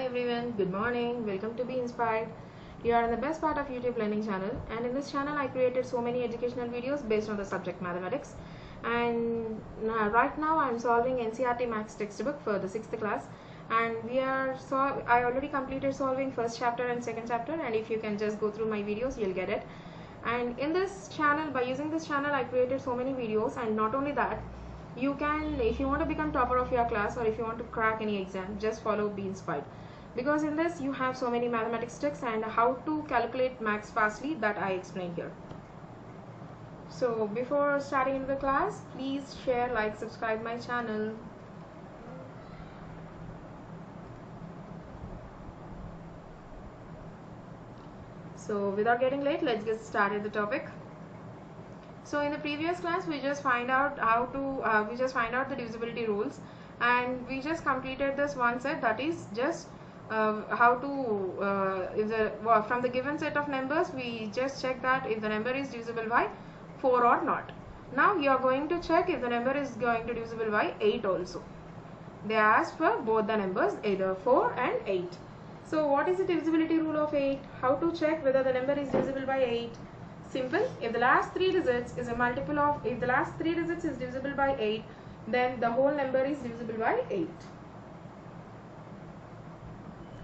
Hi everyone, good morning. Welcome to Be Inspired. You are in the best part of YouTube learning channel, and in this channel I created so many educational videos based on the subject mathematics. And right now I am solving NCERT Maths textbook for the 6th class, and I already completed solving first chapter and second chapter, and if you can just go through my videos you'll get it. And in this channel, by using this channel, I created so many videos, and not only that, you can, if you want to become topper of your class or if you want to crack any exam, just follow Be Inspired, because in this you have so many mathematics tricks and how to calculate maths fastly that I explain here. So before starting into the class, please share, like, subscribe my channel. So without getting late, let's get started the topic. So in the previous class we just find out the divisibility rules, and we just completed this one set, that is just how to from the given set of numbers we just check that if the number is divisible by 4 or not. Now you are going to check if the number is going to divisible by 8 also. They asked for both the numbers, either 4 and 8. So what is the divisibility rule of 8? How to check whether the number is divisible by 8? Simple. If the last 3 digits is a multiple of, if the last 3 digits is divisible by 8, then the whole number is divisible by 8.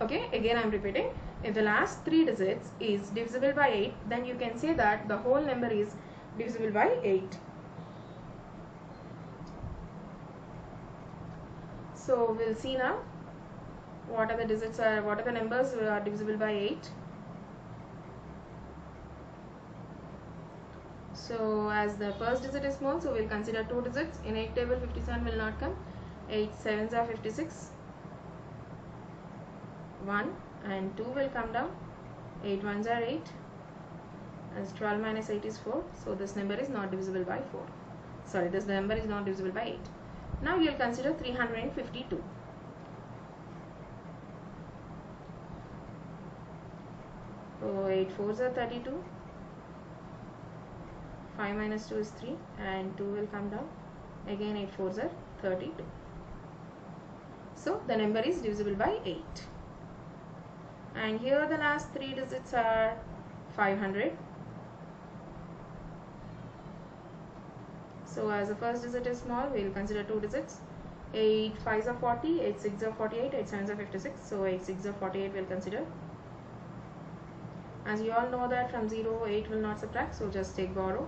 Okay, again I am repeating. If the last 3 digits is divisible by 8, then you can say that the whole number is divisible by 8. So we'll see now what are the numbers are divisible by 8. So as the first digit is small, so we'll consider 2 digits. In 8 table 57 will not come. 8 sevens are 56. 1 and 2 will come down. 8 ones are 8. As 12 minus 8 is 4. So this number is not divisible by 4. Sorry, this number is not divisible by 8. Now you will consider 352. So 8 fours are 32. 5 minus 2 is 3 and 2 will come down. Again 8 fours are 32. So the number is divisible by 8. And here the last 3 digits are 500. So as the first digit is small, we will consider 2 digits. 8 5s are 40, 8 6s are 48, 8 7s are 56. So 8 6s are 48 we will consider. As you all know that from 0, 8 will not subtract, so just take borrow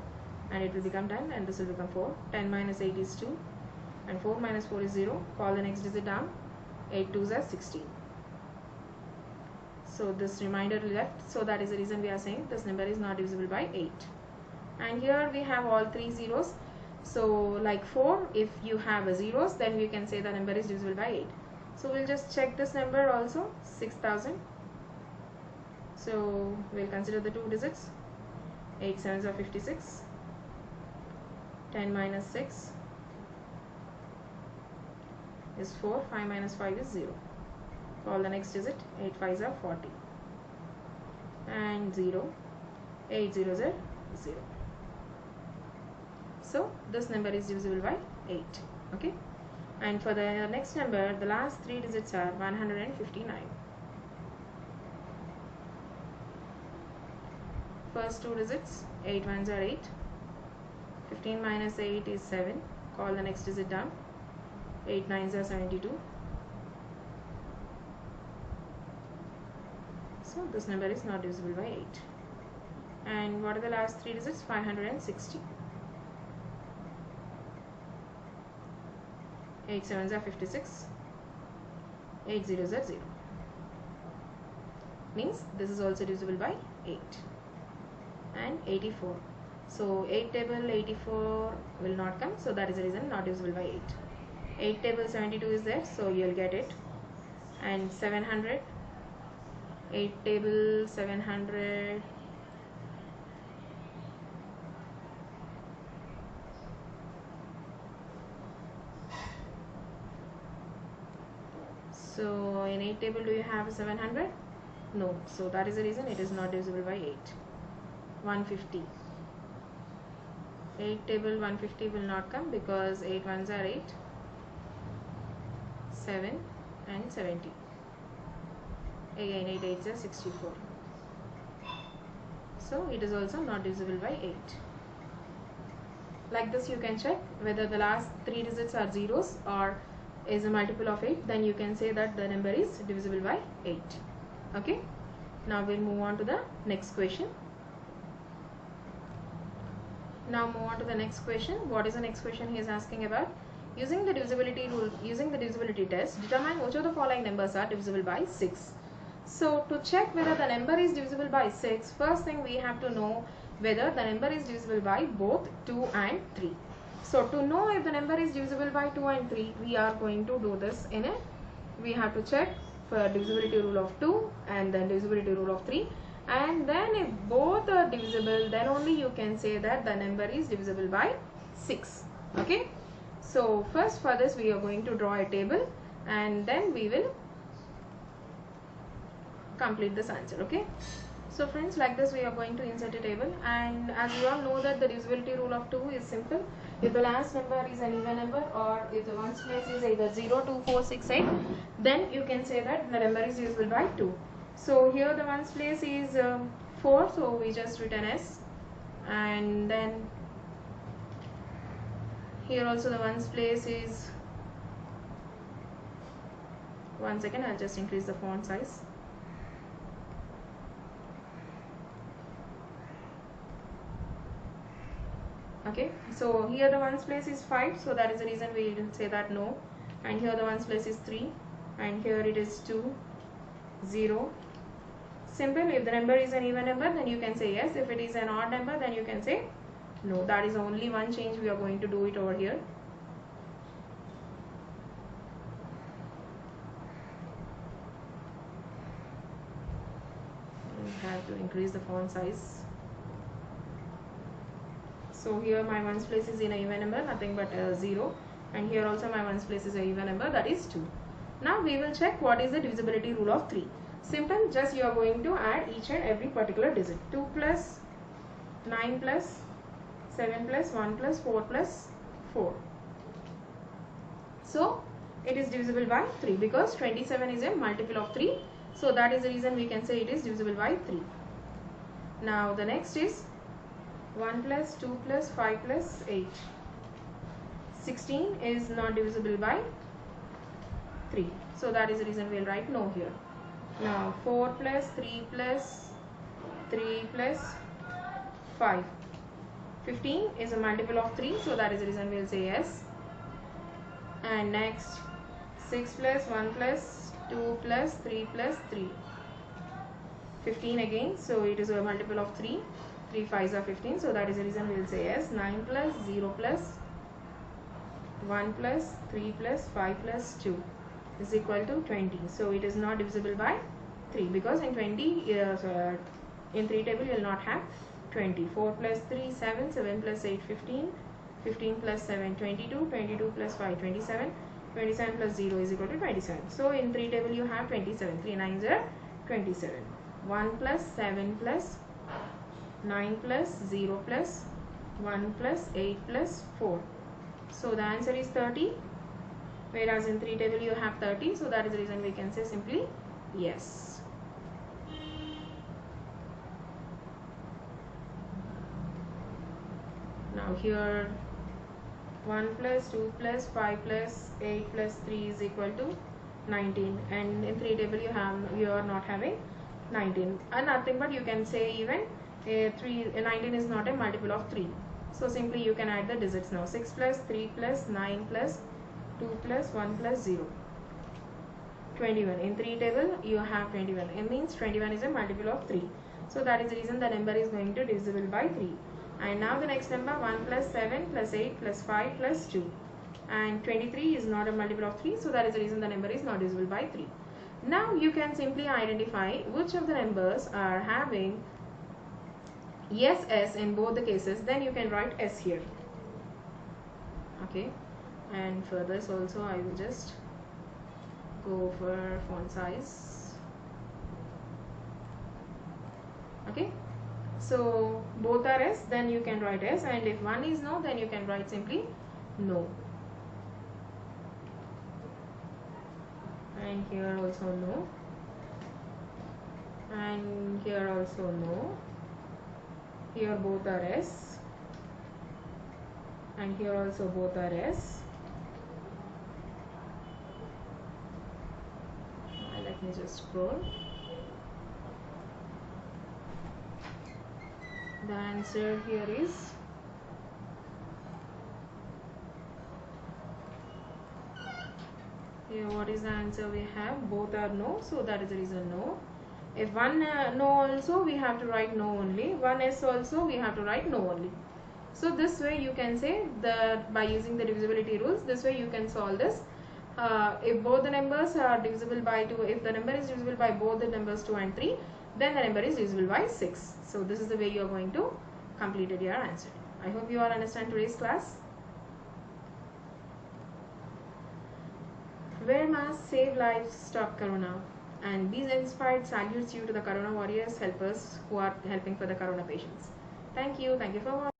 and it will become 10 and this will become 4. 10 minus 8 is 2 and 4 minus 4 is 0. Call the next digit down. 8 2s are 16. So this remainder left, so that is the reason we are saying this number is not divisible by 8. And here we have all 3 zeros. So like 4, if you have a zeros, then we can say the number is divisible by 8. So we'll just check this number also, 6000. So we'll consider the 2 digits. 8 sevens are 56. 10 minus 6 is 4. 5 minus 5 is 0. Call the next digit. 8 5s are 40. And 0. 8 zeros are 0. So this number is divisible by 8. Okay. And for the next number, the last 3 digits are 159. First 2 digits, 8 ones are 8. 15 minus 8 is 7. Call the next digit down. 8 nines are 72. So this number is not divisible by 8. And what are the last 3 digits? 560. 8 sevens are 56. 8 zeros are 0. Means this is also divisible by 8. And 84. So 8 table 84 will not come, so that is the reason not divisible by 8. 8 table 72 is there, so you will get it. And 700. 8 table 700. So in 8 table do you have 700? No, so that is the reason it is not divisible by 8. 150. 8 table 150 will not come because 8 ones are 8. 7 and 70. again 8 8 is 64. So it is also not divisible by 8. Like this you can check whether the last 3 digits are zeros or is a multiple of 8, then you can say that the number is divisible by 8. Okay, now we'll move on to the next question. What is the next question he is asking about? Using the divisibility rule, using the divisibility test, determine which of the following numbers are divisible by 6. So to check whether the number is divisible by 6, first thing we have to know whether the number is divisible by both 2 and 3. So to know if the number is divisible by 2 and 3, we are going to do this in a, we have to check for divisibility rule of 2 and then divisibility rule of 3, and then if both are divisible, then only you can say that the number is divisible by 6. Okay, so first for this we are going to draw a table and then we will complete this answer. Okay, so friends, like this we are going to insert a table, and as you all know that the divisibility rule of 2 is simple. If the last number is an even number or if the ones place is either 0, 2, 4, 6, 8, then you can say that the number is divisible by 2. So here the ones place is 4, so we just written S, and then here also the ones place is, one second, I'll just increase the font size. Okay, so here the ones place is 5, so that is the reason we didn't say that no, and here the ones place is 3, and here it is 2, 0. Simple. If the number is an even number, then you can say yes. If it is an odd number, then you can say no. That is only one change we are going to do it over here. I have to increase the font size. So here my ones place is in a even number, nothing but 0, and here also my ones place is a even number, that is 2. Now we will check what is the divisibility rule of 3. Simple, just you are going to add each and every particular digit. 2 plus 9 plus 7 plus 1 plus 4 plus 4. So it is divisible by 3 because 27 is a multiple of 3. So that is the reason we can say it is divisible by 3. Now the next is 1 plus 2 plus 5 plus 8. 16 is not divisible by 3. So that is the reason we will write no here. Now 4 plus 3 plus 3 plus 5. 15 is a multiple of 3. So that is the reason we will say yes. And next 6 plus 1 plus 2 plus 3 plus 3. 15 again. So it is a multiple of 3. 3 5s are 15, so that is the reason we will say yes. 9 plus 0 plus 1 plus 3 plus 5 plus 2 is equal to 20. So it is not divisible by 3 because in 20 in 3 table you will not have 20. 4 plus 3 7, 7 plus 8 15, 15 plus 7 22, 22 plus 5 27, 27 plus 0 is equal to 27. So in 3 table you have 27. 3 9s are 27. 1 plus 7 plus 9 plus 0 plus 1 plus 8 plus 4. So the answer is 30, whereas in 3 table you have 30. So that is the reason we can say simply yes. Now here 1 plus 2 plus 5 plus 8 plus 3 is equal to 19, and in 3 table you are not having 19, and nothing but you can say even 19 is not a multiple of 3. So simply you can add the digits now. 6 plus 3 plus 9 plus 2 plus 1 plus 0. 21. In 3 table you have 21. It means 21 is a multiple of 3. So that is the reason the number is going to divisible by 3. And now the next number 1 plus 7 plus 8 plus 5 plus 2. And 23 is not a multiple of 3. So that is the reason the number is not divisible by 3. Now you can simply identify which of the numbers are having yes S in both the cases. Then you can write S here. Okay. And for this also I will just go for font size. Okay. So both are S, then you can write S, and if one is no, then you can write simply no. And here also no. and here also no. Here both are S, and here also both are S. Let me just scroll. The answer here is here. What is the answer we have? Both are no, so that is the reason no. If one no also, we have to write no only. One S also, we have to write no only. So this way you can say that by using the divisibility rules, this way you can solve this. If both the numbers are divisible by 2, if the number is divisible by both the numbers 2 and 3, then the number is divisible by 6. So this is the way you are going to complete your answer. I hope you all understand today's class. Wear mask, save lives, stop corona. And Be Inspired salutes you to the corona warriors, helpers who are helping for the corona patients. Thank you for watching.